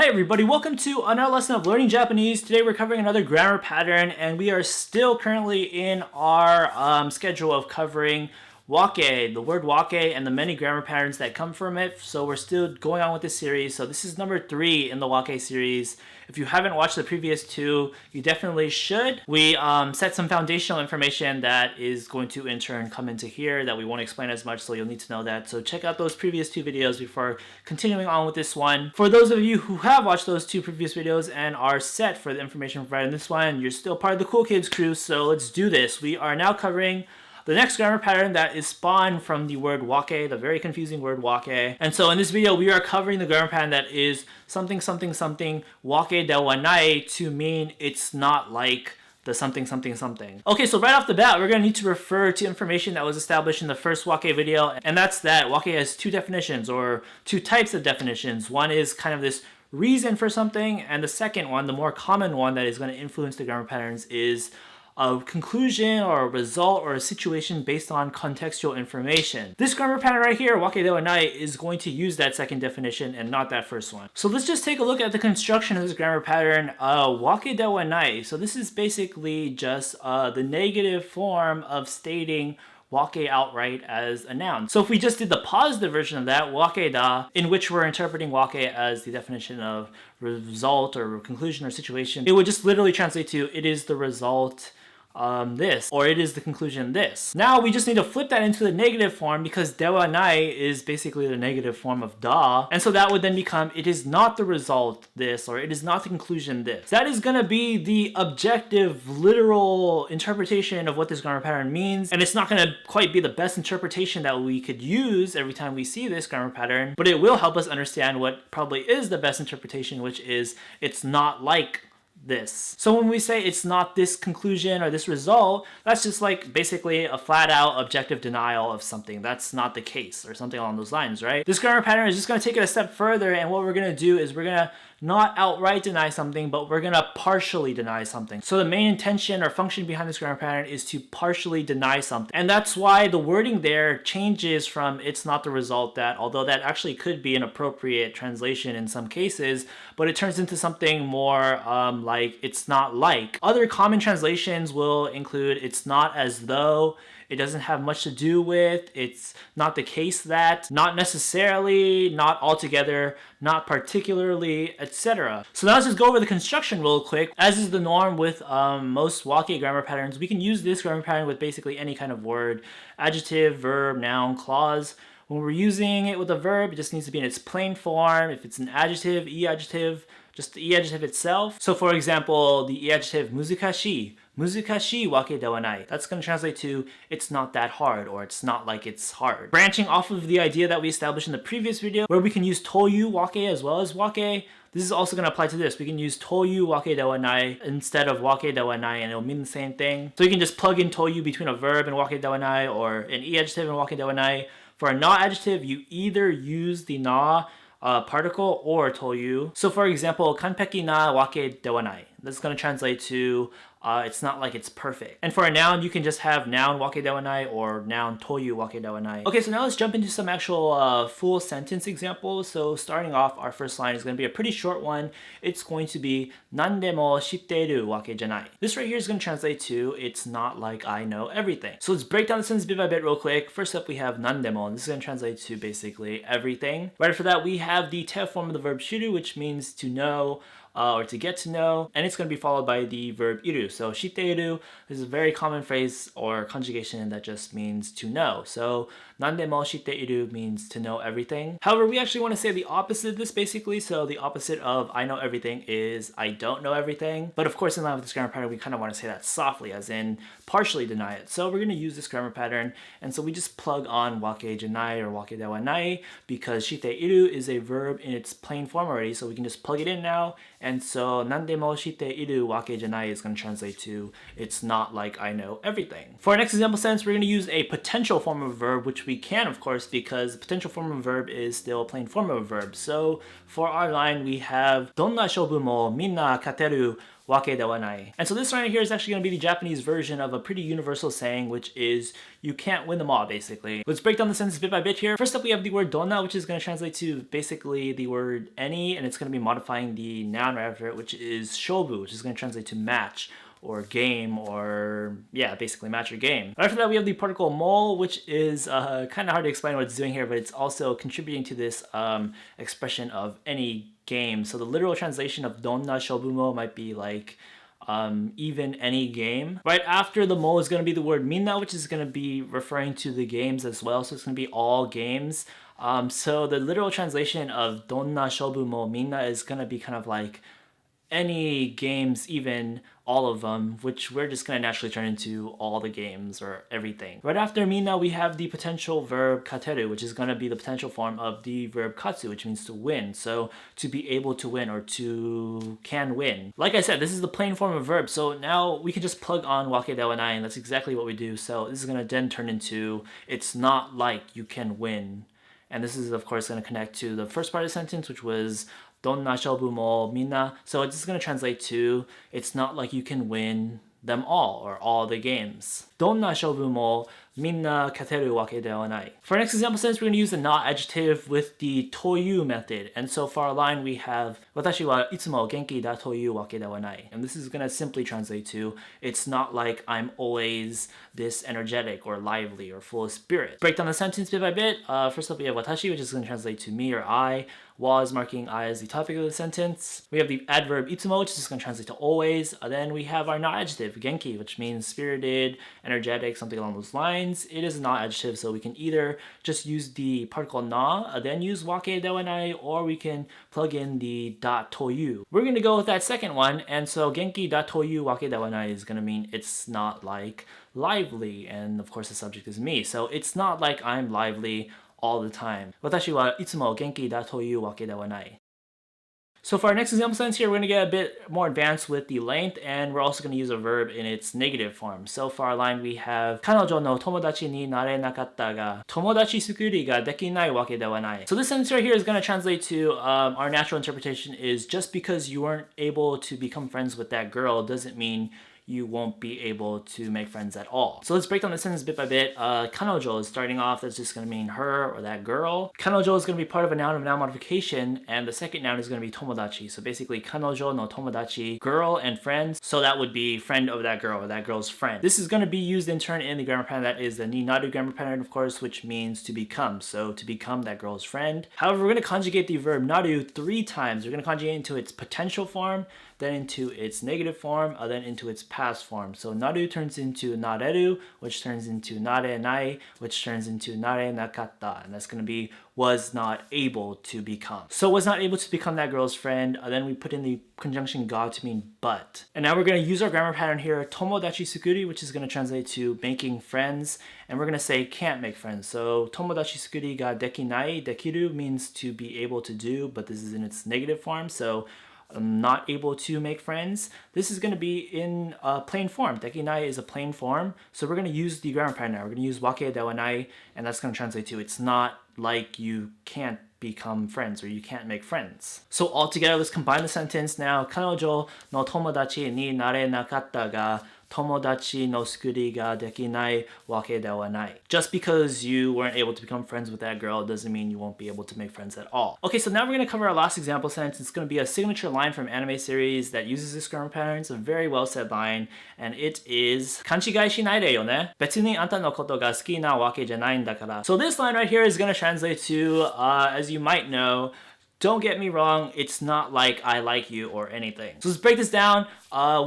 Hi everybody, welcome to another lesson of learning Japanese. Today we're covering another grammar pattern and we are still currently in our schedule of covering wake, the word wake and the many grammar patterns that come from it. So we're still going on with this series. So this is number 3 in the wake series. If you haven't watched the previous 2, you definitely should. We set some foundational information that is going to in turn come into here that we won't explain as much, so you'll need to know that. So check out those previous 2 videos before continuing on with this one. For those of you who have watched those 2 previous videos and are set for the information provided in this one, you're still part of the cool kids crew, so let's do this. We are now covering the next grammar pattern that is spawned from the word wake, the very confusing word wake. And so in this video, we are covering the grammar pattern that is something something something wake de wa nai to mean it's not like the something something something. Okay, so right off the bat, we're going to need to refer to information that was established in the first wake video, and that's that wake has 2 definitions, or 2 types of definitions. One is kind of this reason for something, and the second one, the more common one that is going to influence the grammar patterns, is a conclusion or a result or a situation based on contextual information. This grammar pattern right here, wake de wa nai, is going to use that second definition and not that first one. So let's just take a look at the construction of this grammar pattern, wake de wa nai. So this is basically just the negative form of stating wake outright as a noun. So if we just did the positive version of that, wake da, in which we're interpreting wake as the definition of result or conclusion or situation, it would just literally translate to it is the result this, or it is the conclusion this. Now we just need to flip that into the negative form because de wa nai is basically the negative form of da, and so that would then become it is not the result this, or it is not the conclusion this. That is going to be the objective, literal interpretation of what this grammar pattern means, and it's not going to quite be the best interpretation that we could use every time we see this grammar pattern, but it will help us understand what probably is the best interpretation, which is it's not like this. So when we say it's not this conclusion or this result, that's just like basically a flat out objective denial of something. That's not the case, or something along those lines, right? This grammar pattern is just going to take it a step further, and what we're going to do is we're going to not outright deny something, but we're going to partially deny something. So the main intention or function behind this grammar pattern is to partially deny something. And that's why the wording there changes from it's not the result that, although that actually could be an appropriate translation in some cases, but it turns into something more like it's not like. Other common translations will include it's not as though, it doesn't have much to do with, it's not the case that, not necessarily, not altogether, not particularly, etc. So now let's just go over the construction real quick. As is the norm with most wake grammar patterns, we can use this grammar pattern with basically any kind of word, adjective, verb, noun, clause. When we're using it with a verb, it just needs to be in its plain form. If it's an adjective, e-adjective, just the e-adjective itself. So for example, the e-adjective muzukashii, muzukashii wake de wa nai. That's going to translate to it's not that hard, or it's not like it's hard. Branching off of the idea that we established in the previous video, where we can use toyu wake as well as wake, this is also going to apply to this. We can use toyu wake de wa nai instead of wake de wa nai, and it'll mean the same thing. So you can just plug in toyu between a verb and wake de wa nai, or an e-adjective and wake de wa nai. For a na adjective, you either use the na particle or toyu. So for example, kanpeki na wake de wa nai. That's going to translate to it's not like it's perfect. And for a noun, you can just have noun wake de wa nai or noun toyu wake de wa nai. Okay, so now let's jump into some actual full sentence examples. So starting off, our first line is going to be a pretty short one. It's going to be nandemo shitteru wake janai. This right here is going to translate to it's not like I know everything. So let's break down the sentence bit by bit real quick. First up, we have nandemo, and this is going to translate to basically everything. Right after that, we have the te form of the verb shiru, which means to know, or to get to know, and it's going to be followed by the verb iru. So shitteru is a very common phrase or conjugation that just means to know. So nandemo shitteiru means to know everything. However, we actually want to say the opposite of this basically. So the opposite of I know everything is I don't know everything. But of course, in line with this grammar pattern, we kind of want to say that softly, as in partially deny it. So we're going to use this grammar pattern, and so we just plug on wake janai or wake de wa nai because shiteiru is a verb in its plain form already. So we can just plug it in now. And so nandemo shiteiru wake janai is going to translate to it's not like I know everything. For our next example sentence, we're going to use a potential form of a verb, which we can, of course, because the potential form of a verb is still a plain form of a verb. So for our line, we have どんな勝負もみんな勝てるわけではない. And so this line right here is actually going to be the Japanese version of a pretty universal saying, which is you can't win them all, basically. Let's break down the sentence bit by bit here. First up, we have the word donna, which is going to translate to basically the word any, and it's going to be modifying the noun right after it, which is shobu, which is going to translate to match or game, or yeah, basically match or game. Right after that, we have the particle mo, which is kind of hard to explain what it's doing here, but it's also contributing to this expression of any game. So the literal translation of donna shobumo might be like even any game. Right after the mo is going to be the word minna, which is going to be referring to the games as well. So it's going to be all games. So the literal translation of donna shobumo minna is going to be kind of like any games, even all of them, which we're just going to naturally turn into all the games or everything. Right after mina, we have the potential verb kateru, which is going to be the potential form of the verb katsu, which means to win. So to be able to win or to can win. Like I said, this is the plain form of verb. So now we can just plug on wake de wa nai, and that's exactly what we do. So this is going to then turn into it's not like you can win. And this is, of course, going to connect to the first part of the sentence, which was どんな勝負もみんな. So it's just going to translate to it's not like you can win them all or all the games. どんな勝負もみんな勝てるわけではない. For our next example sentence, we're going to use the not adjective with the という method. And so for our line, we have 私はいつも元気だというわけではない. And this is going to simply translate to it's not like I'm always this energetic or lively or full of spirit. Break down the sentence bit by bit. First up, we have 私, which is going to translate to me or I. Was marking I as the topic of the sentence. We have the adverb itsumo, which is just going to translate to always. Then we have our not adjective, genki, which means spirited, energetic, something along those lines. It is a not adjective, so we can either just use the particle na, then use wake de wa nai, or we can plug in the dot toyu. We're going to go with that second one, and so genki dot toyu wake de wa nai is going to mean it's not like lively, and of course the subject is me. So it's not like I'm lively all the time. 私はいつも元気だというわけではない. So for our next example sentence here, we're going to get a bit more advanced with the length, and we're also going to use a verb in its negative form. So for our line, we have 彼女の友達になれなかったが友達作りができないわけではない. So this sentence right here is going to translate to our natural interpretation is just because you weren't able to become friends with that girl doesn't mean you won't be able to make friends at all. So let's break down the sentence bit by bit. 彼女 is starting off, that's just going to mean her or that girl. 彼女 is going to be part of a noun modification, and the second noun is going to be tomodachi. So basically, 彼女のtomodachi, girl and friends. So that would be friend of that girl or that girl's friend. This is going to be used in turn in the grammar pattern that is the ni naru grammar pattern, of course, which means to become. So to become that girl's friend. However, we're going to conjugate the verb naru 3 times. We're going to conjugate into its potential form, then into its negative form, then into its past form. So naru turns into nareru, which turns into narenai, which turns into narenakatta, and that's going to be was not able to become. So was not able to become that girl's friend, then we put in the conjunction ga to mean but. And now we're going to use our grammar pattern here, tomodachi sukuri, which is going to translate to making friends, and we're going to say can't make friends. So tomodachi sukuri ga dekinai, dekiru means to be able to do, but this is in its negative form, so not able to make friends. This is going to be in plain form. Dekinai is a plain form. So we're going to use the grammar pattern now. We're going to use wake de wa nai, and that's going to translate to it's not like you can't become friends or you can't make friends. So all together, let's combine the sentence now. 彼女の友達になれなかったが友達の作りができないわけではない. Just because you weren't able to become friends with that girl doesn't mean you won't be able to make friends at all. Okay, so now we're going to cover our last example sentence. It's going to be a signature line from anime series that uses this grammar pattern. It's a very well said line, and it is 勘違いしないでよね。別にあんたのことが好きなわけじゃないんだから. So this line right here is going to translate to, as you might know, don't get me wrong, it's not like I like you or anything. So let's break this down.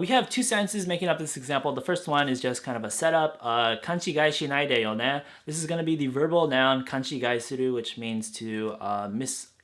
We have 2 sentences making up this example. The first one is just kind of a setup. 勘違いしないでよね. This is going to be the verbal noun 勘違いする, which means to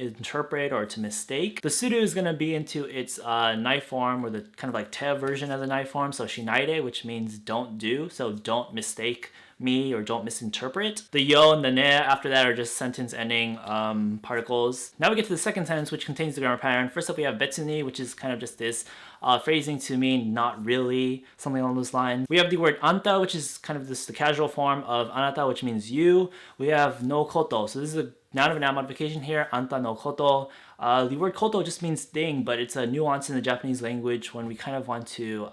misinterpret or to mistake. The suru is going to be into its knife form, or the kind of like te version of the knife form. So shinaide, which means don't do. So don't mistake me or don't misinterpret. The yo and the ne after that are just sentence ending particles. Now we get to the second sentence, which contains the grammar pattern. First up we have betsuni, which is kind of just this phrasing to mean not really, something along those lines. We have the word anta, which is kind of the casual form of anata, which means you. We have no koto, so this is a noun of a noun modification here, anta no koto. The word koto just means thing, but it's a nuance in the Japanese language when we kind of want to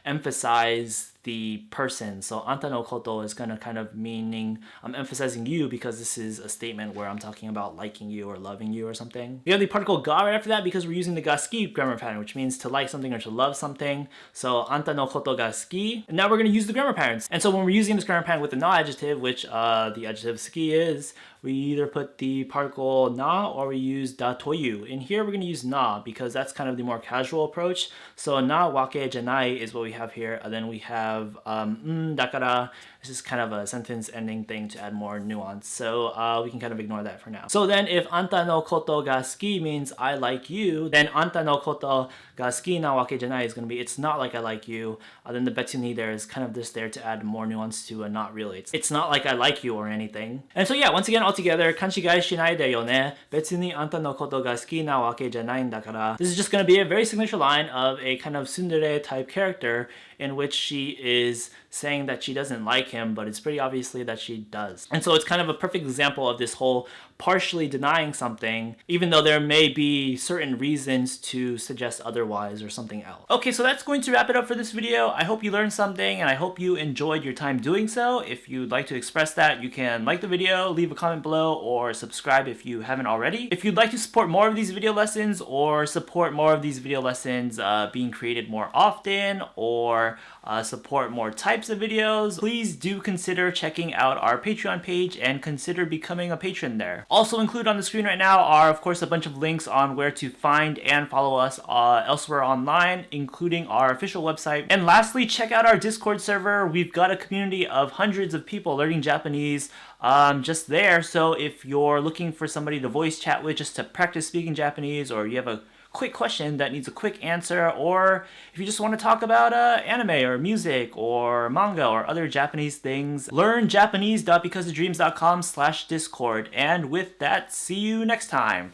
emphasize the person. So anta no koto is gonna kind of meaning I'm emphasizing you because this is a statement where I'm talking about liking you or loving you or something. We have the particle ga right after that because we're using the ga suki grammar pattern, which means to like something or to love something. So anta no koto ga suki. And now we're gonna use the grammar patterns. And so when we're using this grammar pattern with the na adjective, which the adjective suki is, we either put the particle na or we use da toyu. In here we're going to use na because that's kind of the more casual approach. So na wake janai is what we have here. And then we have dakara. This is kind of a sentence ending thing to add more nuance. So we can kind of ignore that for now. So then if anta no koto ga suki means I like you, then anta no koto ga suki na wake janai is going to be it's not like I like you. Then the betsuni there is kind of just there to add more nuance to a not really. It's not like I like you or anything. And so yeah, once again, altogether, kanshigai shinai de yo ne. Betsuni anta no koto ga suki na wake janai dakara. This is just going to be a very signature line of a kind of tsundere type character in which she is saying that she doesn't like him, but it's pretty obviously that she does. And so it's kind of a perfect example of this whole partially denying something, even though there may be certain reasons to suggest otherwise or something else. Okay, so that's going to wrap it up for this video. I hope you learned something and I hope you enjoyed your time doing so. If you'd like to express that, you can like the video, leave a comment below, or subscribe if you haven't already. If you'd like to support more of these video lessons or support more of these video lessons being created more often, or support more types of videos, please do consider checking out our Patreon page and consider becoming a patron there. Also included on the screen right now are of course a bunch of links on where to find and follow us elsewhere online, including our official website. And lastly, check out our Discord server. We've got a community of hundreds of people learning Japanese just there. So if you're looking for somebody to voice chat with just to practice speaking Japanese, or you have a quick question that needs a quick answer, or if you just want to talk about anime or music or manga or other Japanese things, learn Japanese.becauseofdreams.com/Discord. And with that, see you next time.